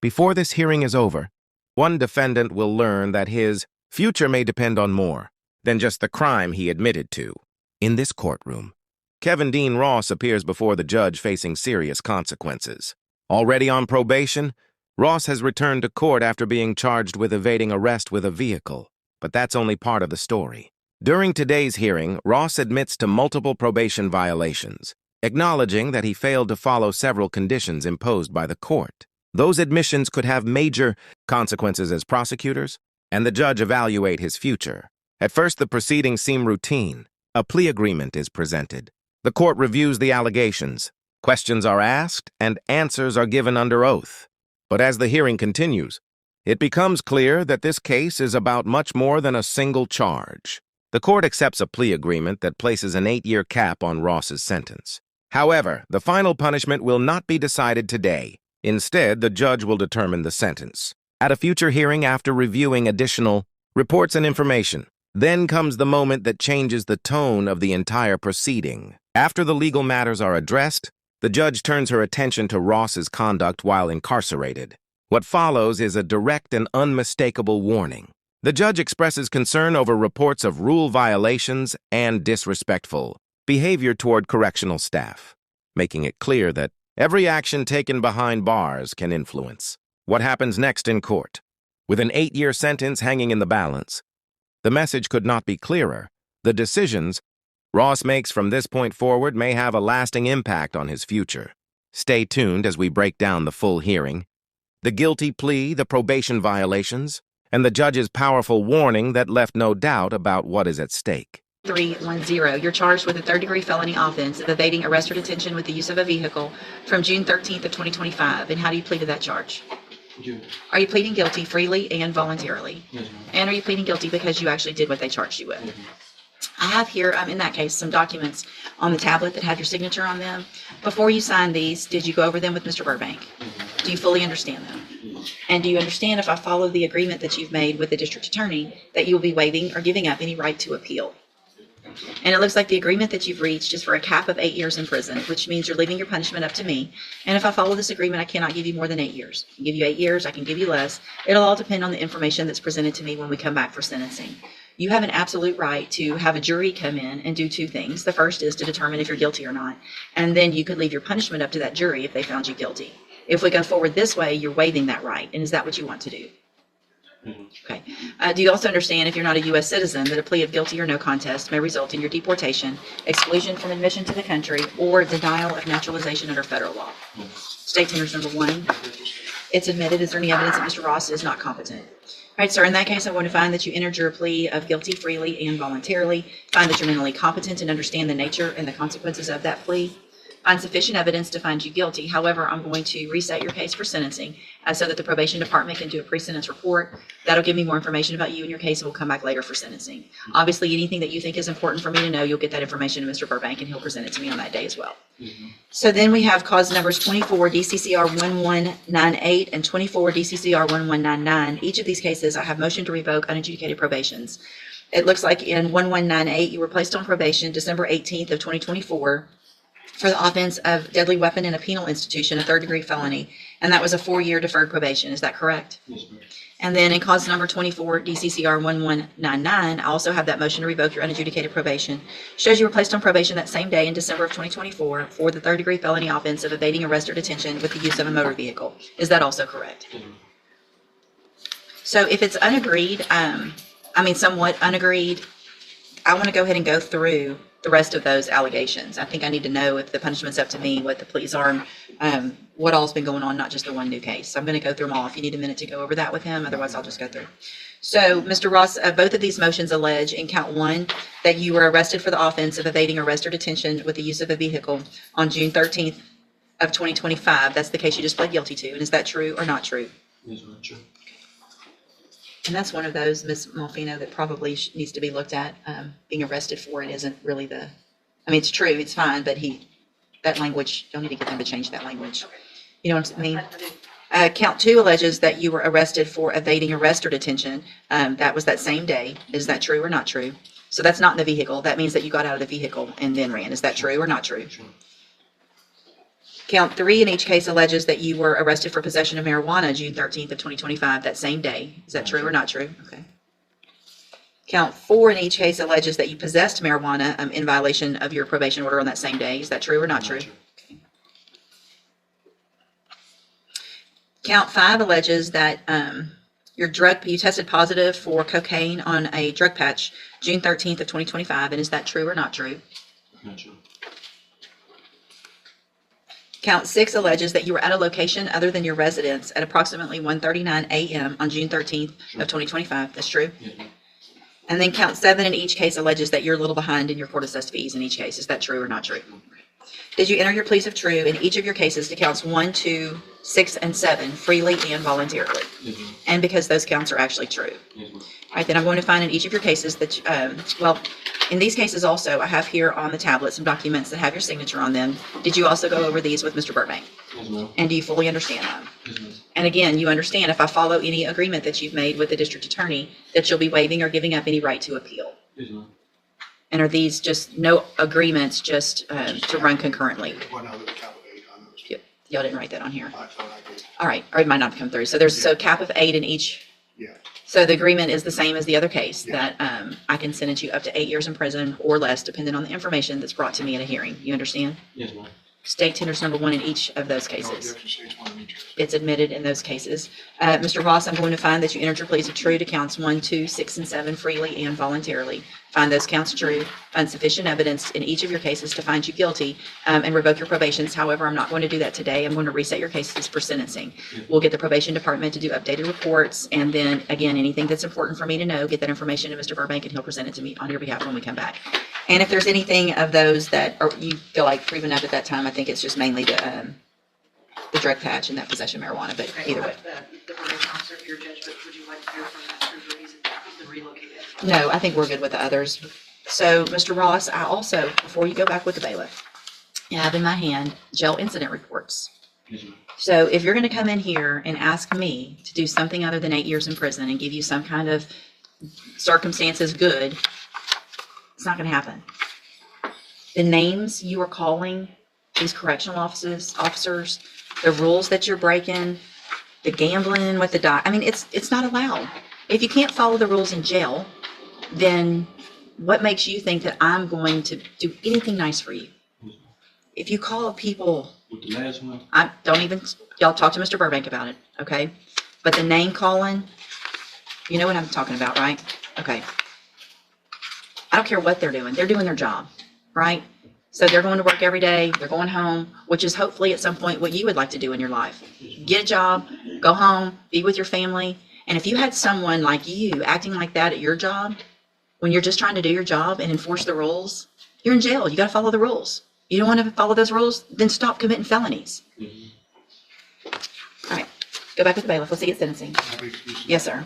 Before this hearing is over, one defendant will learn that his future may depend on more than just the crime he admitted to. In this courtroom, Kevin Dean Ross appears before the judge facing serious consequences. Already on probation, Ross has returned to court after being charged with evading arrest with a vehicle. But that's only part of the story. During today's hearing, Ross admits to multiple probation violations, acknowledging that he failed to follow several conditions imposed by the court. Those admissions could have major consequences as prosecutors, and the judge evaluate his future. At first, the proceedings seem routine. A plea agreement is presented. The court reviews the allegations. Questions are asked, and answers are given under oath. But as the hearing continues, it becomes clear that this case is about much more than a single charge. The court accepts a plea agreement that places an 8-year cap on Ross's sentence. However, the final punishment will not be decided today. Instead, the judge will determine the sentence at a future hearing after reviewing additional reports and information. Then comes the moment that changes the tone of the entire proceeding. After the legal matters are addressed, the judge turns her attention to Ross's conduct while incarcerated. What follows is a direct and unmistakable warning. The judge expresses concern over reports of rule violations and disrespectful behavior toward correctional staff, making it clear that every action taken behind bars can influence what happens next in court. With an 8-year sentence hanging in the balance, the message could not be clearer. The decisions Ross makes from this point forward may have a lasting impact on his future. Stay tuned as we break down the full hearing, the guilty plea, the probation violations, and the judge's powerful warning that left no doubt about what is at stake. 310. You're charged with a third-degree felony offense of evading arrest or detention with the use of a vehicle from June 13th of 2025. And how do you plead to that charge? Are you pleading guilty freely and voluntarily? Yes, ma'am. And are you pleading guilty because you actually did what they charged you with? Yes, ma'am. I have here, in that case, some documents on the tablet that have your signature on them. Before you signed these, did you go over them with Mr. Burbank? Do you fully understand them? Yes. And do you understand, if I follow the agreement that you've made with the district attorney, that you will be waiving or giving up any right to appeal? And it looks like the agreement that you've reached is for a cap of 8 years in prison, which means you're leaving your punishment up to me. And if I follow this agreement, I cannot give you more than 8 years. I can give you 8 years, I can give you less. It'll all depend on the information that's presented to me when we come back for sentencing. You have an absolute right to have a jury come in and do two things. The first is to determine if you're guilty or not. And then you could leave your punishment up to that jury if they found you guilty. If we go forward this way, you're waiving that right. And is that what you want to do? Okay. Do you also understand, if you're not a U.S. citizen, that a plea of guilty or no contest may result in your deportation, exclusion from admission to the country, or denial of naturalization under federal law? State tenders number 1. It's admitted. Is there any evidence that Mr. Ross is not competent? All right, sir. In that case, I want to find that you entered your plea of guilty freely and voluntarily. Find that you're mentally competent and understand the nature and the consequences of that plea. Find sufficient evidence to find you guilty. However, I'm going to reset your case for sentencing so that the probation department can do a pre-sentence report. That'll give me more information about you and your case, and we'll come back later for sentencing. Obviously, anything that you think is important for me to know, you'll get that information to Mr. Burbank, and he'll present it to me on that day as well. So then we have cause numbers 24 DCCR 1198 and 24 DCCR 1199. Each of these cases, I have motion to revoke unadjudicated probations. It looks like in 1198, you were placed on probation December 18th of 2024. For the offense of deadly weapon in a penal institution, a third-degree felony, and that was a 4-year deferred probation. Is that correct? Yes, ma'am. And then in cause number 24, DCCR 1199, I also have that motion to revoke your unadjudicated probation. Shows you were placed on probation that same day in December of 2024 for the third-degree felony offense of evading arrest or detention with the use of a motor vehicle. Is that also correct? Yes, ma'am. So if it's unagreed, somewhat unagreed, I want to go ahead and go through the rest of those allegations. I think I need to know if the punishment's up to me, what the pleas are, what all's been going on, not just the one new case. So I'm going to go through them all. If you need a minute to go over that with him, otherwise I'll just go through. So, Mr. Ross, both of these motions allege in count 1 that you were arrested for the offense of evading arrest or detention with the use of a vehicle on June 13th of 2025. That's the case you just pled guilty to. And is that true or not true? Yes, ma'am. True. And that's one of those, Ms. Malfino, that probably needs to be looked at. Being arrested for it isn't really it's true, it's fine, but that language, you'll need to get them to change that language. You know what I mean? Count 2 alleges that you were arrested for evading arrest or detention. That was that same day. Is that true or not true? So that's not in the vehicle. That means that you got out of the vehicle and then ran. Is that true or not true? True. Count 3 in each case alleges that you were arrested for possession of marijuana June 13th of 2025, that same day. Is that true or not true? Okay. Count 4 in each case alleges that you possessed marijuana in violation of your probation order on that same day. Is that true or not true? Okay. Count 5 alleges that you tested positive for cocaine on a drug patch June 13th of 2025, and is that true or not true? Not true. Count 6 alleges that you were at a location other than your residence at approximately 1:39 a.m. on June 13th of 2025. That's true? Yeah. And then count 7 in each case alleges that you're a little behind in your court assessed fees in each case. Is that true or not true? Did you enter your pleas of true in each of your cases to counts 1, 2, 6, and 7 freely and voluntarily? Yes, ma'am. And because those counts are actually true. Yes, ma'am. All right, then I'm going to find in each of your cases that, in these cases also, I have here on the tablet some documents that have your signature on them. Did you also go over these with Mr. Burbank? Yes, ma'am. And do you fully understand them? Yes, ma'am. And again, you understand if I follow any agreement that you've made with the district attorney, that you'll be waiving or giving up any right to appeal. Yes, ma'am. And are these just no agreements just to run concurrently? Well, no, there's a cap of 8 on those. Yep. Y'all didn't write that on here. I thought I did. All right, or it might not have come through. So there's so cap of 8 in each. Yeah. So the agreement is the same as the other case, Yeah. that I can sentence you up to 8 years in prison or less, depending on the information that's brought to me at a hearing. You understand? Yes, ma'am. State tenders number 1 in each of those No, cases. different states, one in each case. It's admitted in those cases. Mr. Ross, I'm going to find that you entered your pleas of true to counts 1, 2, 6, and 7 freely and voluntarily. Find those counts true, find sufficient evidence in each of your cases to find you guilty, and revoke your probations. However, I'm not going to do that today. I'm going to reset your cases for sentencing. We'll get the probation department to do updated reports, and then, again, anything that's important for me to know, get that information to Mr. Burbank, and he'll present it to me on your behalf when we come back. And if there's anything of those that you feel like proven up at that time, I think it's just mainly the drug patch and that possession of marijuana, but either way. The probation officer, for your judgment, would you like to hear from Mr. Ruiz who's been relocated? No, I think we're good with the others. So, Mr. Ross, I also, before you go back with the bailiff, I have in my hand jail incident reports. Yes, ma'am. So if you're going to come in here and ask me to do something other than 8 years in prison and give you some kind of circumstances good, it's not going to happen. The names you are calling these correctional officers, the rules that you're breaking, the gambling with the doc, I mean, it's not allowed. If you can't follow the rules in jail, then what makes you think that I'm going to do anything nice for you? If you call people, With the last one, y'all talk to Mr. Burbank about it, okay? But the name calling, you know what I'm talking about, right? Okay. I don't care what they're doing their job, right? So they're going to work every day, they're going home, which is hopefully at some point what you would like to do in your life. Get a job, go home, be with your family. And if you had someone like you acting like that at your job, when you're just trying to do your job and enforce the rules, you're in jail. You got to follow the rules. You don't want to follow those rules? Then stop committing felonies. All right. Go back with the bailiff. Let's see you sentencing. I'll be excused. Yes, sir.